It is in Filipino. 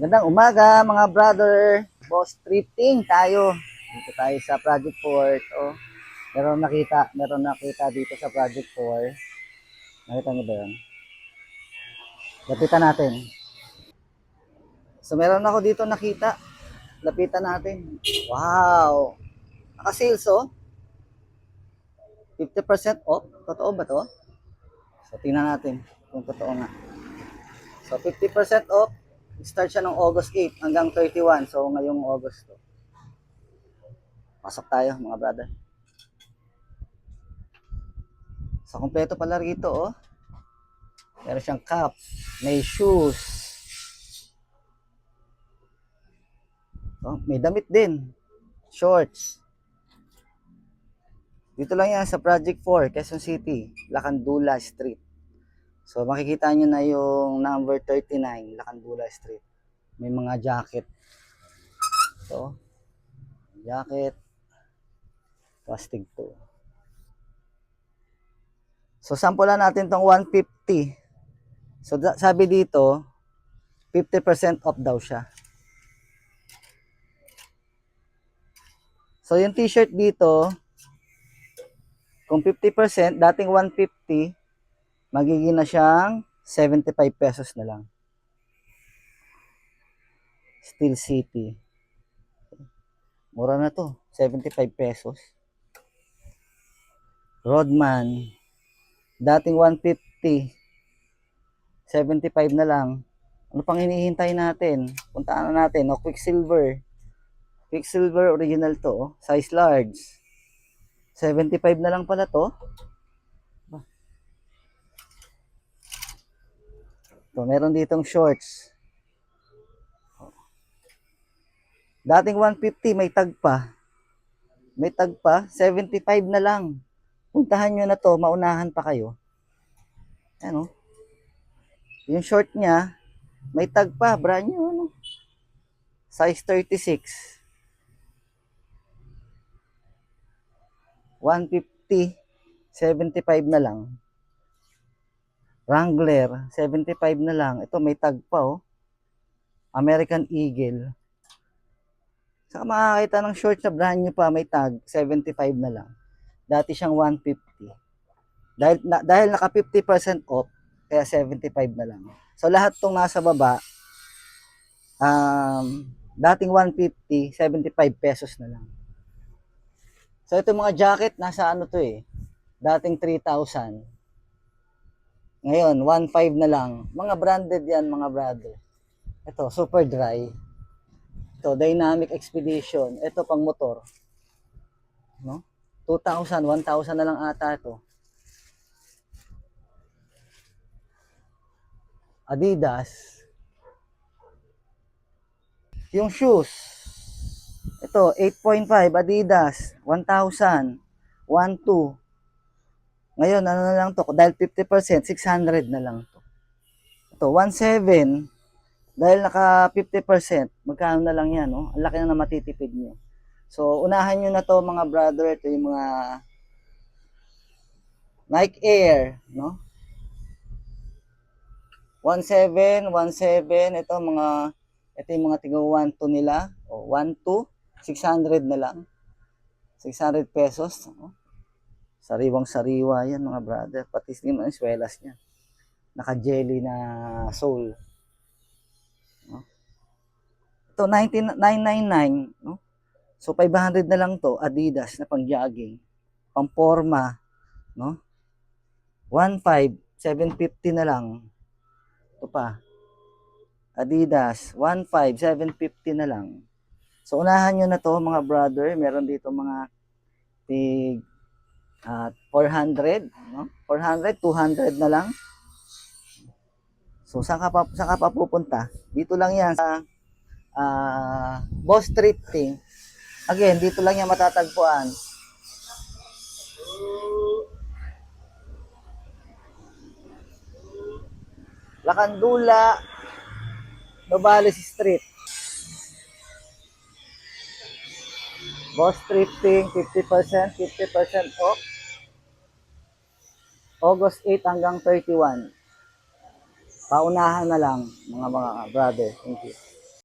Magandang umaga mga brother. Boss drifting tayo. Dito tayo sa Project 4. Oh, meron nakita dito sa Project 4. Nakita niyo ba 'yun? Lapitan natin. So meron ako dito nakita. Lapitan natin. Wow. Naka-sales oh. 50% off. Totoo ba 'to? So tingnan natin kung totoo nga. So 50% off. Start siya ng August 8 hanggang 31. So ngayong August to. Pasok tayo mga brother. So kompleto pala rito oh. Meron siyang cap, may shoes. Oh, may damit din. Shorts. Dito lang yan sa Project 4, Quezon City, Lacandula Street. So makikita nyo na yung number 39, Lacandula Street. May mga jacket. So, jacket, plastic to. So sampulan natin tong 150. So sabi dito, 50% off daw siya. So yung t-shirt dito, kung 50%, dating 150, magiging na siyang 75 pesos na lang. Steel City. Mura na to, 75 pesos. Rodman, dating 150, 75 na lang. Ano pang hinihintay natin? Puntaan na natin. O, Quicksilver. Quicksilver original to. Oh. Size large. 75 na lang pala to. So, meron ditong shorts. Dating 150, may tag pa. May tag pa, 75 na lang. Puntahan nyo na to, maunahan pa kayo. Ano? Yung short niya, may tag pa, brand new, ano? Size 36. 150, 75 na lang. Wrangler, 75 na lang. Ito may tag pa oh. American Eagle. Saka makakita ng short na brand new pa, may tag, 75 na lang. Dati siyang 150. Dahil naka 50% off, kaya 75 na lang. So lahat tong nasa baba, dating 150, 75 pesos na lang. So ito mga jacket, nasa ano to eh, dating 3,000. Ngayon, 1,500 na lang. Mga branded yan, mga brother. Ito, super dry. Ito, Dynamic Expedition. Ito, pang motor. No? 2,000, 1,000 na lang ata ito. Adidas. Yung shoes. Ito, 8.5 Adidas. 1,000. 1,200. Ngayon, ano na lang to? Dahil 50%, 600 na lang to. Ito, 1,700. Dahil naka 50%, magkano na lang yan, no? Ang laki na matitipid nyo. So, unahan nyo na to mga brother. Ito yung mga Nike Air, no? 1,700, 1,700. Ito yung mga tiga 1,200 nila. O, 1,200, 600 na lang. 600 pesos. No? Sariwang-sariwa yan mga brother. Pati yung swelas niya. Naka-jelly na sole. No? Ito, 999, no? So, 500 na lang to, Adidas na pang jogging. Pang forma, no? 1,500, 750 na lang. Ito pa. Adidas, 1,500, 750 na lang. So, unahan nyo na to mga brother. Meron dito mga tig 400, no? 400, 200 na lang. So, saan ka pa pupunta? Dito lang yan sa Boss Thrifting. Again, dito lang yan matatagpuan. Lacandula, Novales Street. Boss Thrifting, 50%, 50% off. August 8 hanggang 31. Paunahan na lang, mga brother. Thank you.